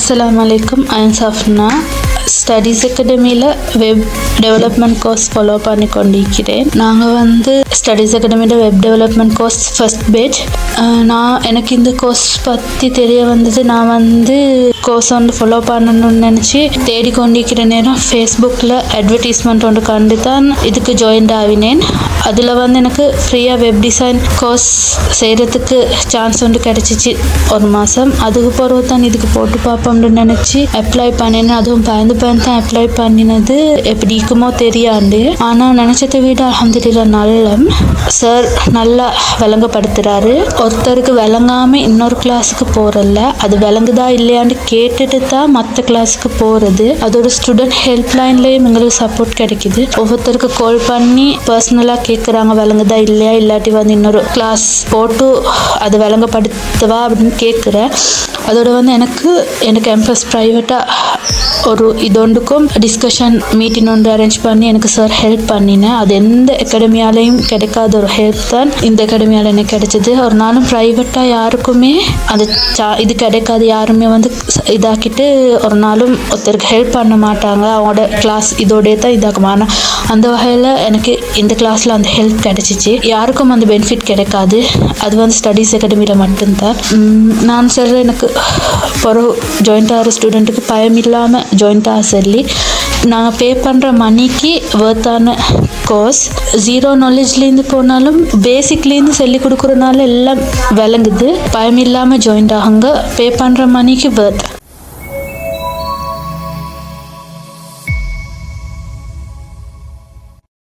Assalamu alaikum. I am Safna. Studies அகாடமியில் web development course follow பண்ணி கொண்டிருக்கிறேன். நாங்கள் ஸ்டடீஸ் அகாடமியில் web development course first batch. எனக்கு இந்த கோர்ஸ் பற்றி தெரிய வந்தது. நான் கோர்ஸ் ஃபாலோ பண்ணணும்னு நினச்சி தேடிக்கொண்டிருக்கிற நேரம் ஃபேஸ்புக்கில் அட்வர்டைஸ்மெண்ட் ஒன்று கண்டு தான் இதுக்கு ஜாயின்ட் ஆகினேன். அதில் எனக்கு ஃப்ரீயாக வெப் டிசைன் கோர்ஸ் செய்கிறதுக்கு சான்ஸ் கிடச்சிச்சு ஒரு மாதம். அதுக்கு பிறகு தான் இதுக்கு போட்டு பார்ப்போம்னு நினச்சி அப்ளை பண்ணினேன். அதுவும் பயந்து தான் அப்ளை பண்ணினது. எப்படி இருக்குமோ தெரியாது. ஆனால் நினச்சதை விட அல்ஹம்துலில்லாஹ் நல்ல சார் நல்லா விளங்கப்படுத்துகிறாரு. ஒருத்தருக்கு விளங்காமல் இன்னொரு கிளாஸுக்கு போகிறல்ல, அது விளங்குதா இல்லையான்னு கேட்டுட்டு தான் மற்ற கிளாஸுக்கு போகிறது. அதோட ஸ்டூடெண்ட் ஹெல்ப்லைன்லேயும் எங்களுக்கு சப்போர்ட் கிடைக்குது. ஒவ்வொருத்தருக்கு கால் பண்ணி பர்சனலாக கேட்குறாங்க விளங்குதா இல்லையா, இல்லாட்டி இன்னொரு கிளாஸ் போட்டு அது விளங்கப்படுத்தவா அப்படின்னு கேட்குறேன். அதோட எனக்கு கேம்பஸ் ப்ரைவேட்டாக ஒரு இதொண்டுக்கும் டிஸ்கஷன் மீட்டிங் ஒன்று அரேஞ்ச் பண்ணி எனக்கு சார் ஹெல்ப் பண்ணினேன். அது எந்த அகாடமியாலையும் கிடைக்காத ஒரு ஹெல்ப் தான் இந்த அகாடமியால் எனக்கு கிடைச்சிது. ஒரு நாளும் ப்ரைவேட்டாக யாருக்குமே அந்த இது கிடைக்காது. யாருமே இதாக்கிட்டு ஒரு நாளும் ஒருத்தருக்கு ஹெல்ப் பண்ண மாட்டாங்க. அவங்களோட கிளாஸ் இதோடே தான் இதாகும். ஆனால் அந்த வகையில் எனக்கு இந்த கிளாஸில் அந்த ஹெல்ப் கிடைச்சிச்சு. யாருக்கும் அந்த பெனிஃபிட் கிடைக்காது. அது ஸ்டடீஸ் அகாடமியில் மட்டும்தான். நான் சொல்கிறேன், எனக்கு ஒரு ஜாயிண்ட் ஆகிற ஸ்டூடெண்ட்டுக்கு பயம் இல்லாமல் ஜாயிண்ட் ஆக சொல்லி நாங்கள் பே பண்ணுற மணிக்கு வர்த்தான கோர்ஸ். ஜீரோ நாலேஜ்லேருந்து போனாலும் பேசிக்லேருந்து சொல்லி கொடுக்குறதுனால எல்லாம் விளங்குது. பயம் இல்லாமல் ஜாயிண்ட் ஆகுங்க. பே பண்ணுற மணிக்கு வர்த்.